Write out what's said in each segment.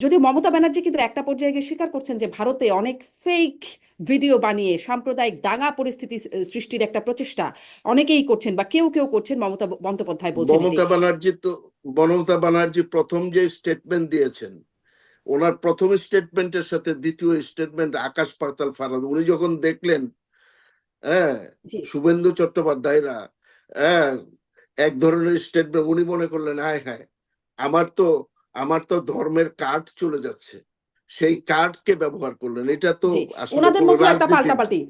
যদিও মমতা ব্যানার্জি কিন্তু একটা পর্যায়ে গিয়ে স্বীকার করছেন যে ভারতে অনেক ফেক ভিডিও বানিয়ে সাম্প্রদায়িক দাঙ্গা পরিস্থিতি সৃষ্টির একটা প্রচেষ্টা অনেকেই করছেন বা কেউ কেউ করছেন, মমতা বন্দ্যোপাধ্যায় বলছেন এটি। মমতা ব্যানার্জি তো মমতা ব্যানার্জি প্রথম যে স্টেটমেন্ট দিয়েছেন, ওনার প্রথম স্টেটমেন্টের সাথে দ্বিতীয় স্টেটমেন্ট আকাশ পাতাল ফারাক। উনি যখন দেখলেন, হ্যাঁ, জি। শুভেন্দু চট্টোপাধ্যায়রা, হ্যাঁ, এক ধরনের স্টেটমেন্ট, উনি মনে করলেন হায় হায়, আমার তো আমার তো ধর্মের কার্ড চলে যাচ্ছে, সেই কার্ডকে ব্যবহার করলেন। এটা তো জি। আসলে ওনাদের কোনো মধ্যেও একটা রাজনীতি না। পাল্টাপাল্টি,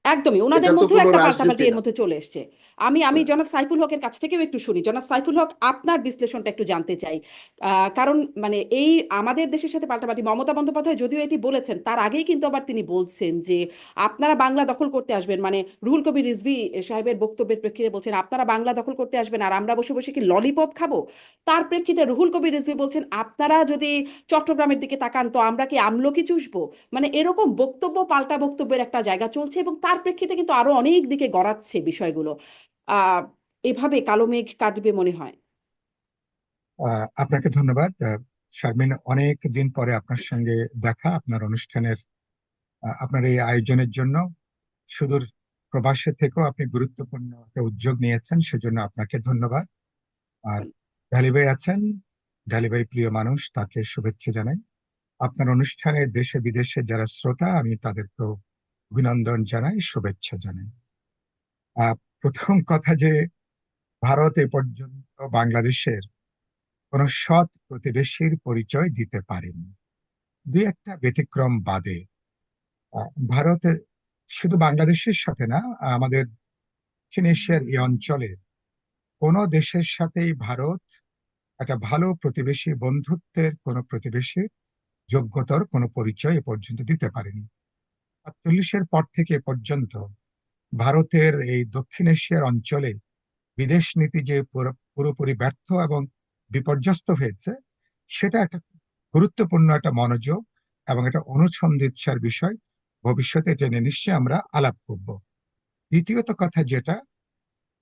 একদমই এটা ওনাদের তো মধ্যেও কোনো একটা পাল্টাপাল্টি রাজনীতি এর না। মধ্যে চলে এসছে। আমি হ্যাঁ। জনাব সাইফুল হকের কাছ থেকেও একটু শুনি। জনাব সাইফুল হক, আপনার বিশ্লেষণটা একটু জানতে চাই। কারণ মানে এই আমাদের দেশের সাথে পাল্টাপাল্টি, মমতা বন্দ্যোপাধ্যায় যদিও এটি বলেছেন, তার আগেই কিন্তু আবার তিনি বলছেন যে আপনারা বাংলা দখল করতে আসবেন, মানে রুহুল কবির রিজভী সাহেবের বক্তব্যের প্রেক্ষিতে বলছেন আপনারা বাংলা দখল করতে আসবেন আর আমরা বসে বসে কি ললিপপ খাবো। তার প্রেক্ষিতে রুহুল কবির রিজভী বলছেন আপনারা যদি চট্টগ্রামের দিকে তাকান তো আমরা কি আমলকি চুষবো। মানে এরকম বক্তব্য পাল্টা বক্তব্যের একটা জায়গা চলছে এবং তার প্রেক্ষিতে কিন্তু আরো অনেক দিকে গড়াচ্ছে বিষয়গুলো। আহ এভাবে কালো মেঘ কাটবে মনে হয়। আপনাকে ধন্যবাদ, শারমিন। অনেক দিন পরে আপনার সঙ্গে দেখা, আপনার অনুষ্ঠানের আপনার এই আয়োজনের জন্য। সুদূর প্রবাসে থেকেও আপনি গুরুত্বপূর্ণ একটা উদ্যোগ নিয়েছেন, সেজন্য আপনাকে ধন্যবাদ। আর ঢালি ভাই আছেন, ঢালি ভাই প্রিয় মানুষ, তাকে শুভেচ্ছা জানাই। আপনার অনুষ্ঠানে দেশে বিদেশে যারা শ্রোতা, আমি তাদেরকেও অভিনন্দন জানাই, শুভেচ্ছা জানাই। প্রথম কথা যে ভারত এ পর্যন্ত বাংলাদেশের কোন সৎ প্রতিবেশীর পরিচয় দিতে পারেনি, দুই একটা ব্যতিক্রম বাদে। ভারত শুধু বাংলাদেশের সাথে না, আমাদের দক্ষিণ এশিয়ার এই অঞ্চলের কোন দেশের সাথেই ভারত একটা ভালো প্রতিবেশী, বন্ধুত্বের কোন প্রতিবেশী যোগ্যতার কোন পরিচয় এ পর্যন্ত দিতে পারেনি। ৪৮-এর পর থেকে এ পর্যন্ত ভারতের এই দক্ষিণ এশিয়ার অঞ্চলে বিদেশ নীতি যে পুরোপুরি ব্যর্থ এবং বিপর্যস্ত হয়েছে, সেটা একটা গুরুত্বপূর্ণ একটা মনোযোগ এবং একটা অনুসন্ধিৎসার বিষয়। ভবিষ্যতে এটা নিয়ে নিশ্চয়ই আমরা আলাপ করব। দ্বিতীয়ত কথা যেটা,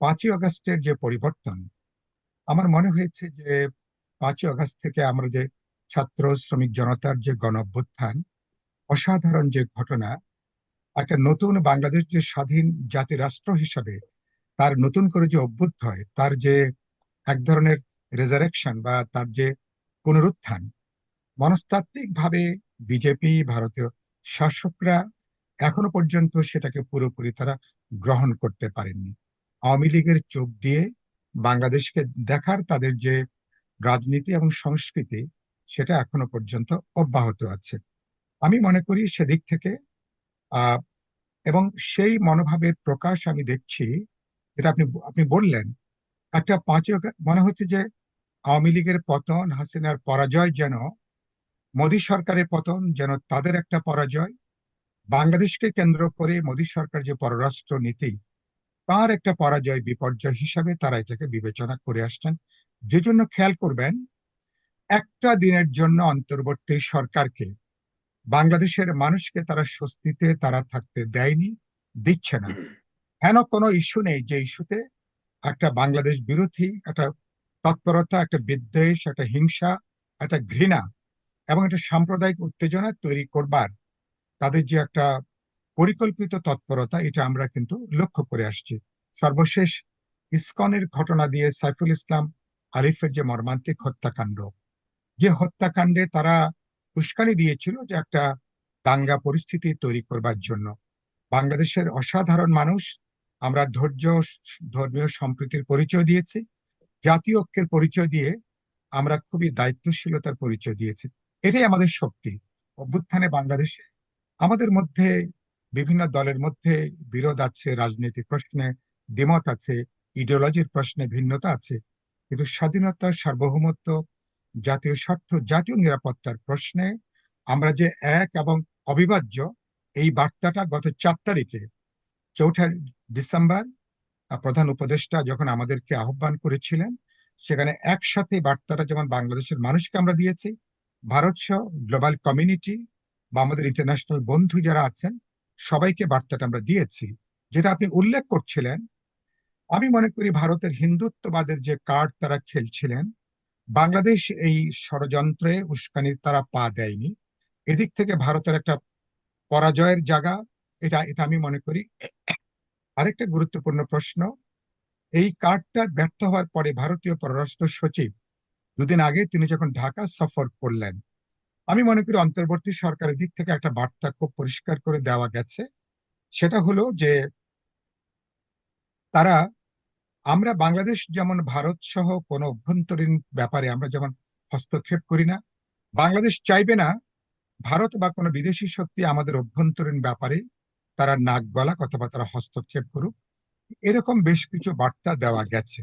৫ই আগস্টের যে পরিবর্তন, আমার মনে হয়েছে যে ৫ই আগস্ট থেকে আমরা যে ছাত্র শ্রমিক জনতার যে গণ অভ্যুত্থান, অসাধারণ যে ঘটনা, একটা নতুন বাংলাদেশ যে স্বাধীন জাতি রাষ্ট্র হিসাবে তার নতুন করে যে অভ্যুত হয়, তার যে এক ধরনের রেজারেকশন বা তার যে পুনরুত্থান, মনস্তাত্ত্বিক ভাবে বিজেপি, ভারতীয় শাসকরা এখনো পর্যন্ত সেটাকে পুরোপুরি তারা গ্রহণ করতে পারেননি। আওয়ামী লীগের চোখ দিয়ে বাংলাদেশকে দেখার তাদের যে রাজনীতি এবং সংস্কৃতি, সেটা এখনো পর্যন্ত অব্যাহত আছে। আমি মনে করি সেদিক থেকে আহ এবং সেই মনোভাবের প্রকাশ আমি দেখছি, যেটা আপনি আপনি বললেন, একটা মনে হচ্ছে যে আওয়ামী লীগের পতন, হাসিনার পরাজয় যেন মোদী সরকারের পতন, যেন তাদের একটা পরাজয়। বাংলাদেশকে কেন্দ্র করে মোদী সরকার যে পররাষ্ট্র নীতি, তার একটা পরাজয়, বিপর্যয় হিসাবে তারা এটাকে বিবেচনা করে আসছেন। যে জন্য খেয়াল করবেন, একটা দিনের জন্য অন্তর্বর্তী সরকারকে, বাংলাদেশের মানুষকে তারা স্বস্তিতে তারা থাকতে দেয়নি, দিচ্ছে না। হেন কোনো ইস্যু নেই যে ইস্যুতে একটা বাংলাদেশ বিরোধী একটা তৎপরতা, একটা বিদ্বেষ, একটা হিংসা, একটা ঘৃণা এবং একটা সাম্প্রদায়িক উত্তেজনা তৈরি করবার তাদের যে একটা পরিকল্পিত তৎপরতা, এটা আমরা কিন্তু লক্ষ্য করে আসছি। সর্বশেষ ইসকনের ঘটনা দিয়ে সাইফুল ইসলাম আরিফের যে মর্মান্তিক হত্যাকাণ্ড, যে হত্যাকাণ্ডে তারা উস্কানি দিয়েছিল যে একটা দাঙ্গা পরিস্থিতি তৈরি করবার জন্য। বাংলাদেশের অসাধারণ মানুষ, আমরা ধৈর্য, ধর্মীয় সম্প্রীতির পরিচয় দিয়েছি, জাতীয় ঐক্যের পরিচয় দিয়ে আমরা খুবই দায়িত্বশীলতার পরিচয় দিয়েছি। এটাই আমাদের শক্তি। অভ্যুত্থানে বাংলাদেশে আমাদের মধ্যে বিভিন্ন দলের মধ্যে বিরোধ আছে, রাজনৈতিক প্রশ্নে দ্বিমত আছে, ইডিওলজির প্রশ্নে ভিন্নতা আছে, কিন্তু স্বাধীনতা, সার্বভৌমত্ব, জাতীয় স্বার্থ, জাতীয় নিরাপত্তার প্রশ্নে আমরা যে এক এবং অবিভাজ্য, এই বার্তাটা গত 4 তারিখে, 4 ডিসেম্বর, প্রধান উপদেষ্টা যখন আমাদেরকে আহ্বান করেছিলেন, সেখানে একসাথে বার্তাটা যেমন বাংলাদেশের মানুষকে আমরা দিয়েছি, ভারত সহ গ্লোবাল কমিউনিটি বা আমাদের ইন্টারন্যাশনাল বন্ধু যারা আছেন, সবাইকে বার্তাটা আমরা দিয়েছি। যেটা আপনি উল্লেখ করছিলেন, আমি মনে করি ভারতের হিন্দুত্ববাদের যে কার্ড তারা খেলছিলেন, বাংলাদেশ এই ষড়যন্ত্রে উস্কানির তারা পা দেয়নি। এদিক থেকে ভারতের একটা পরাজয়ের জায়গা, এটা এটা আমি মনে করি। আরেকটা গুরুত্বপূর্ণ প্রশ্ন, এই কার্ডটা ব্যর্থ হওয়ার পরে ভারতীয় পররাষ্ট্র সচিব দুদিন আগে তিনি যখন ঢাকা সফর করলেন, আমি মনে করি অন্তর্বর্তী সরকারের দিক থেকে একটা বার্তা খুব পরিষ্কার করে দেওয়া গেছে। সেটা হলো যে তারা, আমরা বাংলাদেশ যেমন ভারত সহ কোনো অভ্যন্তরীণ ব্যাপারে আমরা যেমন হস্তক্ষেপ করি না, বাংলাদেশ চাইবে না ভারত বা কোনো বিদেশি শক্তি আমাদের অভ্যন্তরীণ ব্যাপারে তারা নাক গলাক অথবা তারা হস্তক্ষেপ করুক। এরকম বেশ কিছু বার্তা দেওয়া গেছে।